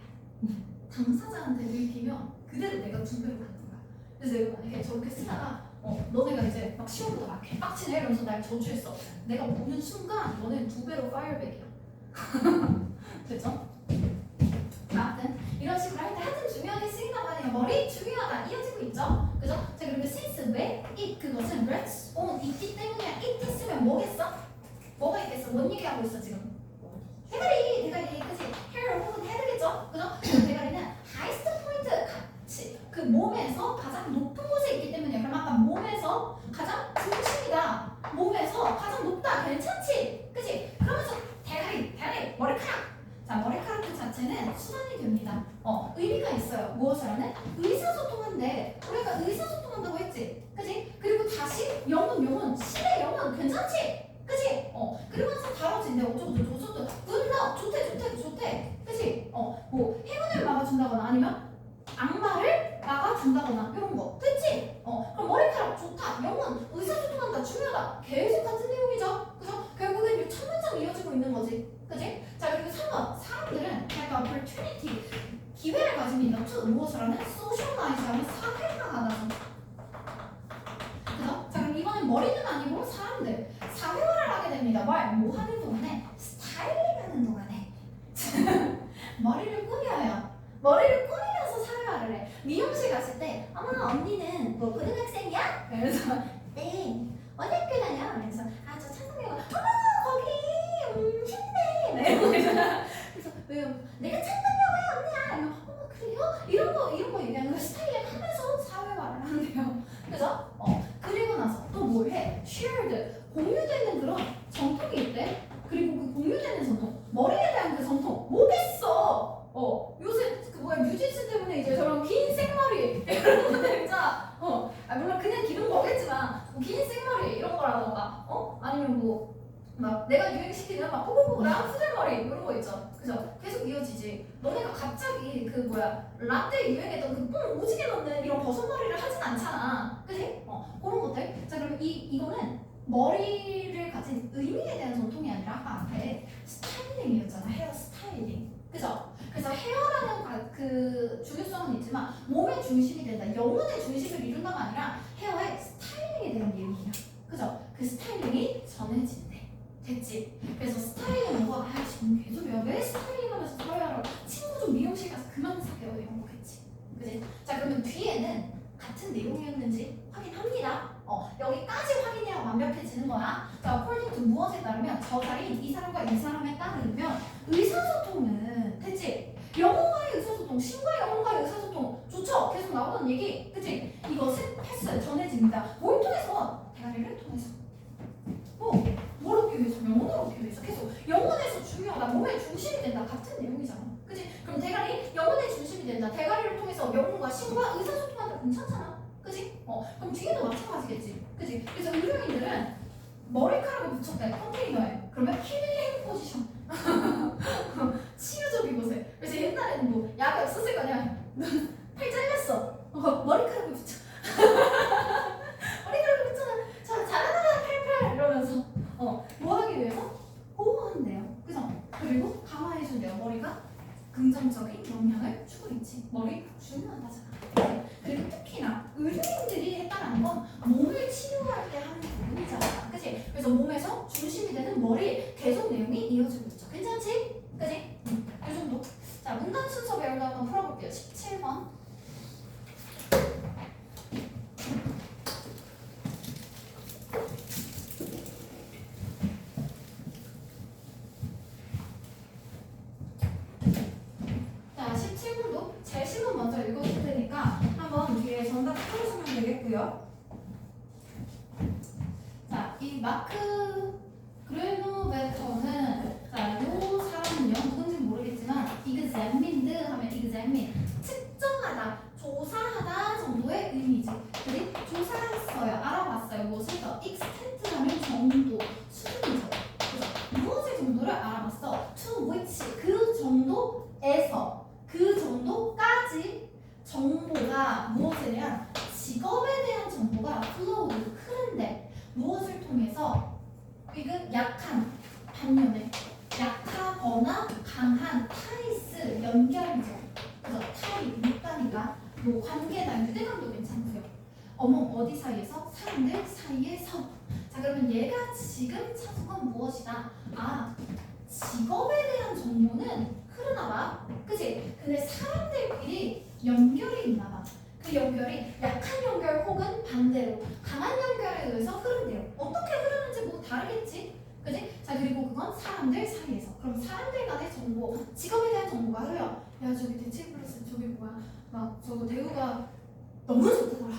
돼. 당사자한테 들키면 그대로 내가 2배로 받는 거야. 그래서 내가 만약에 저렇게 쓰다가 너네가 이제 막 시험보다 막 개빡치네 이러면서 날 저주했어. 내가 보는 순간 너는 2배로 파이어백이야. 됐죠? 아무튼 이런 식으로 할 때 하여튼 중요하게 쓰인다고 하니까 머리 중요하다 이어지고 있죠? 그죠? 자 그리고 since 왜 it 그것은 rests on 있기 때문이야. it 있으면 뭐겠어? 뭐가 있겠어? 뭔 얘기하고 있어 지금? 대가리 그치? hair 혹은 head겠죠? 그죠? 그 대가리는 highest point 같이 그 몸에서 가장 높은 곳에 있기 때문이야. 그럼 아까 몸에서 가장 중심이다. 몸에서 가장 높다. 괜찮지? 그치? 그러면서 대가리 머리카락. 자 머리카락 그 자체는 수단이 됩니다. 의미가 있어요. 무엇을 하는? 의사소통한데 우리가 의사소통한다고 했지? 그치? 그리고 다시 영혼 신의 영혼 괜찮지? 그치? 그러면서 다뤄진대. 어쩌고 군다 좋대. 그치? 뭐 행운을 막아준다거나 아니면 악마를 막아준다거나 이런 거. 됐지? 그럼 머리카락 좋다. 영혼 의사소통한다. 중요하다. 계속 같은 내용이죠. 그래서 결국엔 첫 문장 이어지고 있는 거지. 그치? 자 그리고 3번 사람들은 그러니까 opportunity 기회를 가집니다. 무엇을 하는? socialize 하는 사회화하다. 그죠? 자 그럼 이번엔 머리는 아니고 사람들 사회화를 하게 됩니다. 뭐 하는 동안에? 스타일링 하는 동안에 머리를 꾸며요. 머리를 꾸미면서 사회화를 해. 미용실 갔을 때 어머 언니는 뭐 고등학생이야? 그래서 네 어디 학교 다녀? 그래서 아 저 창동여고. 어머 거기 힘내. 그래서 왜요? 내가 창동여고의 언니야. 이러면 어머 그래요? 이런 거 얘기하는 거 스타일링 하면서 사회화를 한대요. 그죠? 그리고 나서 또 뭘 해? shared 공유되는 그런 전통이 있대. 그리고 그 공유되는 전통 머리에 대한 그 전통 뭐겠어? 요새 그 뭐야 뉴진스 때문에 이제 저런 긴 생머리 이런 것들 있잖아. 물론 그냥 기른 거겠지만 뭐 긴 생머리 이런 거라던가 아니면 뭐 막 내가 유행시키는 막 포고포고랑 수들머리 이런 거 있죠. 그죠? 계속 이어지지. 너네가 갑자기 그 뭐야 라떼 유행했던 그 뽕 오지게 넣는 이런 버섯머리를 하진 않잖아. 그지? 그런 것들. 자 그러면 이거는 머리를 가진 의미에 대한 전통이 아니라 아까 앞에 스타일링이었잖아. 헤어 스타일링. 그죠? 그래서 헤어라는 그 중요성은 있지만 몸의 중심이 된다. 영혼의 중심을 이룬다가 아니라 헤어의 스타일링에 대한 얘기야. 그죠? 그 스타일링이 전해진대. 됐지? 그래서 스타일링 뭐 지금 계속이야. 왜 스타일링 하면서 사회하라고 친구 좀 미용실 가서 그만 사귀어 이런 거겠지. 그지? 자 그러면 뒤에는 같은 내용이었는지 확인합니다. 여기까지 확인해야 완벽해지는 거야. 자, according to 무엇에 따르면 저자인 이 사람과 이 사람에 따르면 의사소통은 됐지? 영혼과의 의사소통, 신과 영혼과의 의사소통 좋죠? 계속 나오던 얘기, 그치? 이것은 패스 전해집니다. 뭘 통해서? 대가리를 통해서. 뭘 얻기 위해서? 영혼을 얻기 위해서. 계속 영혼에서 중요하다. 몸의 중심이 된다. 같은 내용이잖아. 그치? 그럼 대가리 영혼의 중심이 된다. 대가리를 통해서 영혼과 신과 의사소통한다. 괜찮잖아. 그치? 그럼 뒤에도 마찬가지겠지. 그치? 그래서 의료인들은 머리카락을 붙였대. 컨테이너에. 그러면 힐링 포지션. 치유적인 곳에. 그래서 옛날에는 뭐 약이 없었을 거 아니야. 팔 잘렸어. 머리카락을 붙여. 머리카락을 붙여서 자, 잘하나 팔팔 이러면서 뭐 하기 위해서? 보호한대요. 그죠? 그리고 강화해준대요. 머리가 긍정적인 영향을 주고 있지. 머리 중요하다잖아. 그리고 특히나 의료인들이 했다는 건 몸을 치료할 때 하는 부분이잖아. 그치? 그래서 몸에서 중심이 되는 머리 계속 내용이 이어지고 있죠. 괜찮지? 그치? 이 정도. 자, 문단 순서 배우다 한번 풀어볼게요. 17번. 자, 17번도 제 시간 먼저 읽어줄 테니까 한번 뒤에 정답 풀어주면 되겠고요. 자, 이 마크 그레노베터는 자, 요 사람은요 누군지 모르겠지만 examined 하면 examine 측정하다, 조사하다 정도의 의미지. 그리 조사했어요, 알아봤어요. 무엇을 더 extent 하면 정도, 수준이죠. 그래서 무엇의 정도를 알아봤어? to which 그 정도에서 그 정도까지 정보가 무엇에 대한 직업에 대한 정보가 flowed 흐른데 무엇을 통해서 이건 약한 반면에 약하거나 강한 타이스 연결이죠. 그래서 타이 밑단위가 뭐 관계나 유대감도 괜찮고요. 어머 어디 사이에서? 사람들 사이에서. 자 그러면 얘가 지금 찾은 건 무엇이다? 아 직업에 대한 정보는 흐르나 봐. 그치? 근데 사람들끼리 연결이 있나 봐. 그 연결이 약한 연결 혹은 반대로 강한 연결에 의해서 흐른대요. 어떻게 흐르는지 뭐 다르겠지? 그지? 자 그리고 그건 사람들 사이에서. 그럼 사람들 간의 정보, 직업에 대한 정보가 흐려. 야 저기 대치 플러스 저기 뭐야? 막 저거 대우가 너무 좋다더라.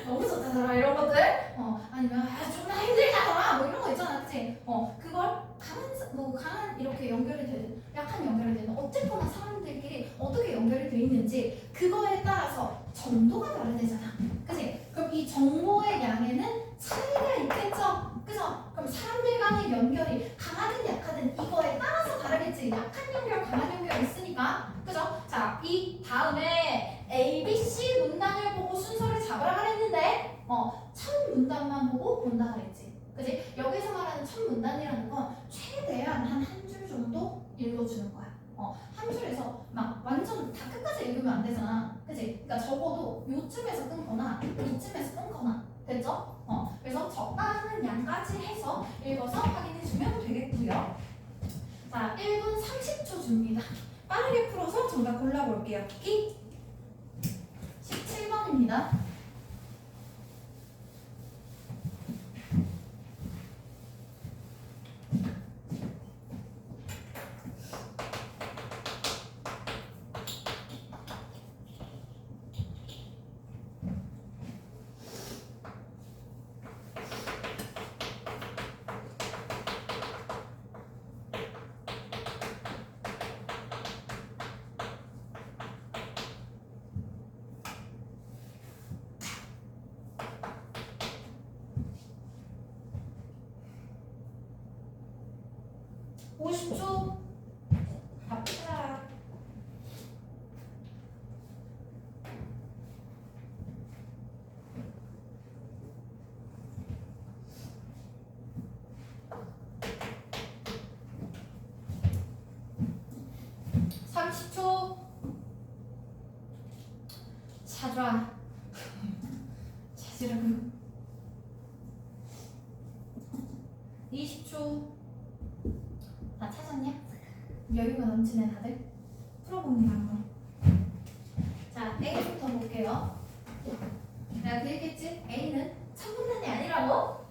너무 좋다더라 이런 것들. 아니면 존나 힘들다더라 뭐 이런 거 있잖아, 그치? 그걸 강한 이렇게 연결이 되든 약한 연결이 되든 어쨌거나 사람들끼리 어떻게 연결이 돼 있는지 그거에 따라서 정도가 다르대잖아, 그치? 그럼 이 정보의 양에는 차이가 있겠죠, 그죠? 그럼 사람들 간의 연결이 강하든 약하든 이거에 따라서 다르겠지. 약한 연결, 강한 연결 있으니까, 그죠? 자, 이 다음에 A, B, C 문단을 보고 순서를 잡으라 그랬는데 첫 문단만 보고 본다 그랬지, 그지? 여기서 말하는 첫 문단이라는 건 최대한 한 줄 정도 읽어주는 거야. 한 줄에서 막 완전 다 끝까지 읽으면 안 되잖아, 그지? 그러니까 적어도 요쯤에서 끊거나 이쯤에서 끊거나, 됐죠? 그래서 적당한 양까지 해서 읽어서 확인해주면 되겠고요. 자, 1분 30초 줍니다. 빠르게 풀어서 정답 골라볼게요. 17번입니다. 갑시다. 찾아. 찾으라고. 20초. 다 찾았냐? 여유가 넘치네 다들. 풀어봅니다 한번. 자, A부터 볼게요. 내가 그랬겠지? A는 첫 문단이 아니라고?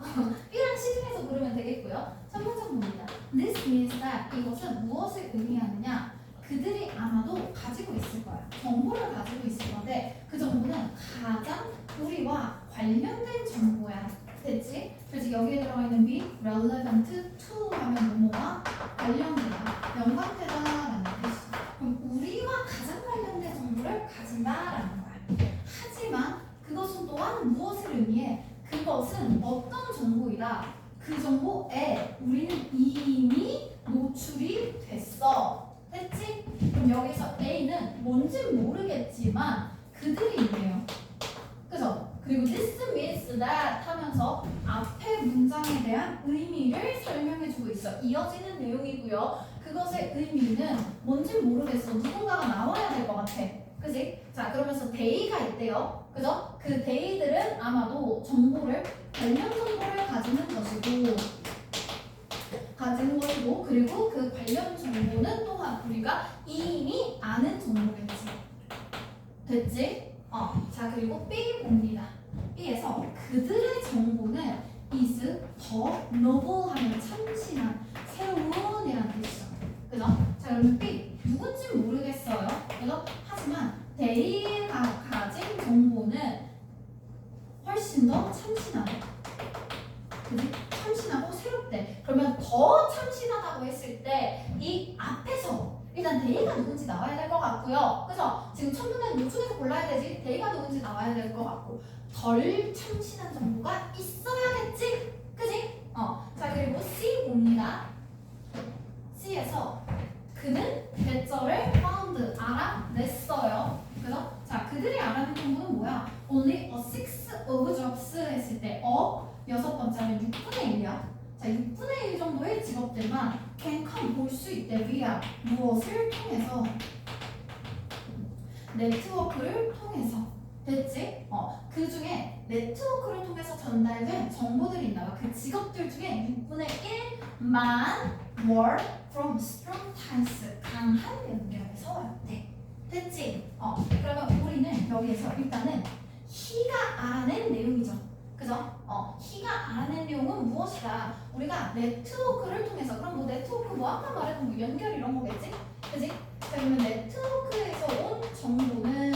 B랑 시중에서 부르면 되겠고요. 첫 문장 봅니다. This means that 이것은 무엇을 의미하느냐? 그들이 아마도 가지고 있을 거야. 정보를 가지고 있을 건데 그 정보는 가장 우리와 관련된 정보야. 됐지? 그래서 여기에 들어가 있는 be relevant to 하면 뭐뭐와 관련되다, 연관되다라는 뜻이죠. 그럼 우리와 가장 관련된 정보를 가진다라는 거야. 하지만 그것은 또한 무엇을 의미해? 그것은 어떤 정보이다. 그 정보에 우리는 이미 노출이 됐어. 됐지? 그럼 여기서 A는 뭔진 모르겠지만 그들이 있네요. 그죠? 그리고 this means that 하면서 앞에 문장에 대한 의미를 설명해주고 있어. 이어지는 내용이고요. 그것의 의미는 뭔지 모르겠어. 누군가가 나와야 될 것 같아. 그지? 자, 그러면서 they가 있대요. 그죠? 그 they들은 아마도 정보를, 관련 정보를 가지는 것이고, 그리고 그 관련 정보는 또한 우리가 이미 아는 정보겠지. 됐지? 자, 그리고 B 봅니다. B에서 그들의 정보는 is 더 noble 하면 참신한, 새로운이라는 뜻이죠. 그죠? 자, 그러면 B 누군지 모르겠어요. 그죠? 하지만 they가 가진 정보는 훨씬 더 참신하다. 그지? 참신하고 새롭대. 그러면 더 참신하다고 했을 때 이 앞에서 일단 they가 누군지 나와야 될 것 같고요. 그죠? 지금 첫 문단 요 중에서 골라야 되지. they가 누군지 나와야 될 것 같고 덜 참신한 정보가 있어야겠지? 그지? 자, 그리고 C 봅니다. 있지에서 그는 대절을 found 알아냈어요. 그래서 자 그들이 알아낸 정보는 뭐야? Only a sixth of jobs 했을 때 여섯 번째는 6분의 1이야. 자 6분의 1 정도의 직업들만 can come 볼 수 있대 via 무엇을 통해서? 네트워크를 통해서. 됐지? 그 중에 네트워크를 통해서 전달된 정보들이 있나 봐. 그 직업들 중에 6분의 1만 were from strong ties 강한 연결에서 왔대. 됐지? 그러면 우리는 여기에서 일단은 he가 알아낸 내용이죠. 그죠? he가 알아낸 내용은 무엇이다? 우리가 네트워크를 통해서 그럼 뭐 네트워크 뭐 아까 말했던 뭐 연결 이런 거겠지? 그지? 자 그러면 네트워크에서 온 정보는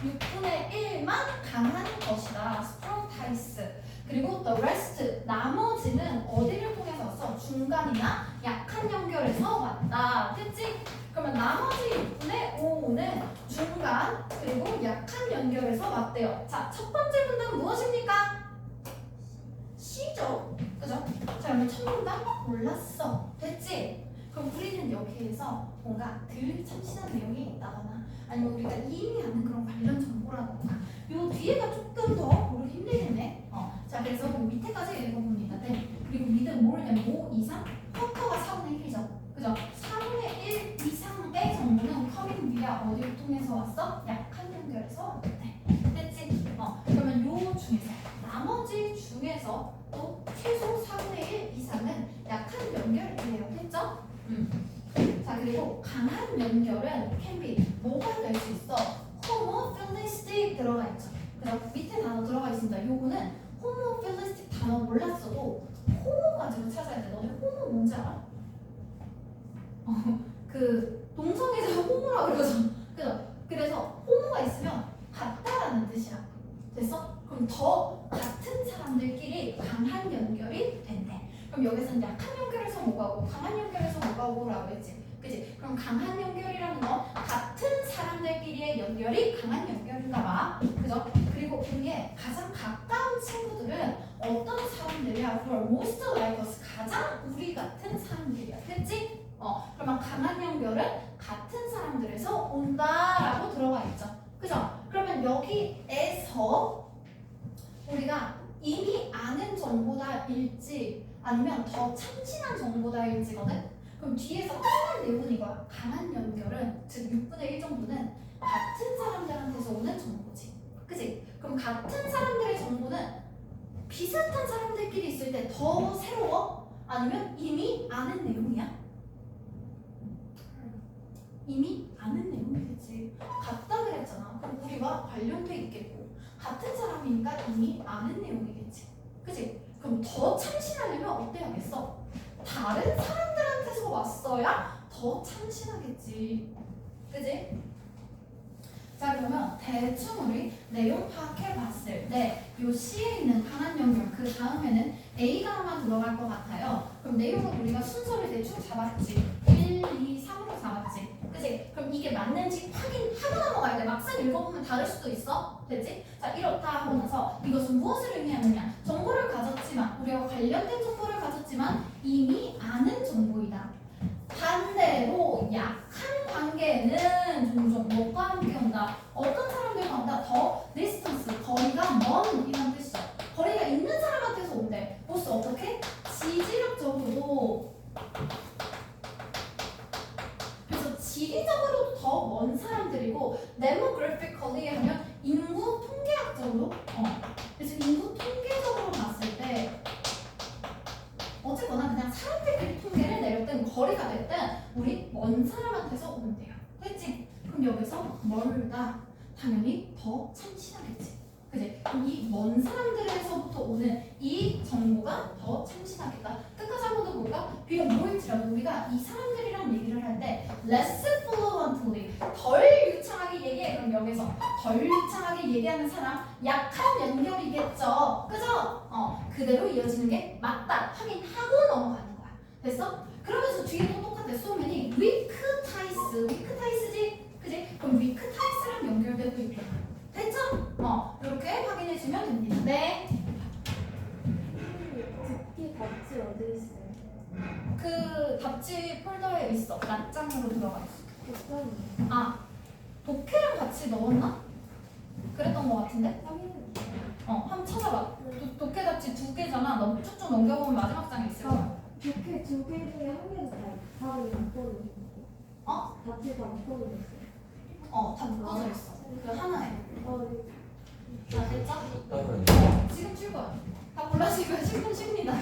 6분의 1만 강한 것이다. strong ties. 그리고 the rest 나머지는 어디를 통해서 왔어? 중간이나 약한 연결에서 왔다. 됐지? 그러면 나머지 6분의 5는 중간 그리고 약한 연결에서 왔대요. 자, 첫 번째 문단 무엇입니까? C죠. 그죠? 자, 그러면 첫 문단 몰랐어. 됐지? 그럼 우리는 여기에서 뭔가 덜 참신한 내용이 있다거나 아니면 우리가 이미 아는 그런 관련 정보라던가 요 뒤에가 조금 더 모르기 힘들겠네. 자 그래서 요 밑에까지 읽어봅니다. 네. 그리고 미드 more than 5 이상 퍼터가 4분의 1이죠. 그죠? 4분의 1 이상의 정보는 coming via 어디를 통해서 왔어? 약한 연결에서 왔대. 됐지? 그러면 요 중에서 나머지 중에서 또 최소 4분의 1 이상은 약한 연결이에요. 됐죠? 자 그리고 강한 연결은 can be 뭐가 될 수 있어? homophilistic 들어가 있죠. 그래서 밑에 단어 들어가 있습니다. 요거는 homophilistic 단어 몰랐어도 호모 가지고 찾아야 돼. 너네 호모 뭔지 알아? 그 동성애자 호모라고 그러죠. 그래서 호모가 있으면 같다라는 뜻이야. 됐어? 그럼 더 같은 사람들끼리 강한 연결이 된대. 그럼 여기서는 약한 연결에서 뭐가 오고 강한 연결에서 뭐가 오고라고 했지. 그치? 그럼 강한 연결이라는 건 같은 사람들끼리의 연결이 강한 연결인가 봐. 그죠? 그리고 우리의 가장 가까운 친구들은 어떤 사람들이야? Who are most like us. 가장 우리 같은 사람들이야. 됐지? 그러면 강한 연결은 같은 사람들에서 온다라고 들어가 있죠. 그죠? 그러면 여기에서 우리가 이미 아는 정보다일지 아니면 더 참신한 정보다일지거든? 그럼 뒤에서 끝난 내용은 이거야. 강한 연결은 즉 6분의 1 정도는 같은 사람들한테서 오는 정보지. 그치? 그럼 같은 사람들의 정보는 비슷한 사람들끼리 있을 때 더 새로워? 아니면 이미 아는 내용이야? 이미 아는 내용이겠지. 같다 그랬잖아. 그럼 우리와 관련돼 있겠고 같은 사람이니까 이미 아는 내용이겠지. 그치? 그럼 더 참신하려면 어때 하겠어? 다른 사람들한테서 왔어야 더 참신하겠지. 그지? 자 그러면 대충 우리 내용 파악해 봤을 때 요 C에 있는 강한 연결 그 다음에는 A가만 들어갈 것 같아요. 그럼 내용은 우리가 순서를 대충 잡았지. 1, 2, 3으로 잡았지. 그치? 그럼 이게 맞는지 확인하고 넘어가야 돼. 막상 읽어보면 다를 수도 있어. 됐지? 자 이렇다 하고 나서 이것은 무엇을 의미하느냐? 정보를 가졌지만 우리가 관련된 정보를 가졌지만 이미 아는 정보이다. 반대로 약한 관계는 종종 뭐가 함께 온다? 어떤 사람들과 온다? 더 distance, 거리가 먼 이란 뜻이죠. 거리가 있는 사람한테서 온대. 보스 어떻게? 지질적으로도 그래서 지리적으로도 더 먼 사람들이고 demographically 하면 인구 통계학적으로 그래서 인구 통계적으로 봤을 때 어쨌거나 그냥 사람들끼리 통계를 내렸든 거리가 됐든 우리 먼 사람한테서 온대요. 됐지? 그럼 여기서 멀다 당연히 더 참신하겠지. 그지? 그럼 이 먼 사람들에서부터 오는 이 정보가 더 참신하겠다. 끝까지 한 번 더 볼까? 비록 뭐일지라도 우리가 이 사람들이랑 얘기를 할 때 less fluently 덜 유창하게 얘기해. 그럼 여기서 덜 유창하게 얘기하는 사람 약한 연결이겠죠. 그죠? 그대로 이어지는 게 맞다 확인하고 넘어가는 거야. 됐어? 그러면서 뒤에 또 똑같아. so many weak ties. weak ties지? 그지? 그럼 weak ties랑 연결되고 있대. 됐죠? 이렇게 확인해주면 됩니다. 네. 듣기 답지 어디 있어요? 그 답지 같이 폴더에 있어. 낱장으로 들어가 있어. 어떤 아, 독해랑 같이 넣었나? 그랬던 것 같은데? 확인은 한번 찾아봐. 독해 잡지 2개잖아. 너 쭉쭉 넘겨보면 마지막 장에 있을 거야. 좋게 두 개 중에 한 개는 다 묶어놓은 어? 다들 다 묶어놓은 다 묶어져 있어. 그 하나에. 네. 다 됐죠? 따로 지금 줄 거야. 다 골라지고 10분 쉽니다.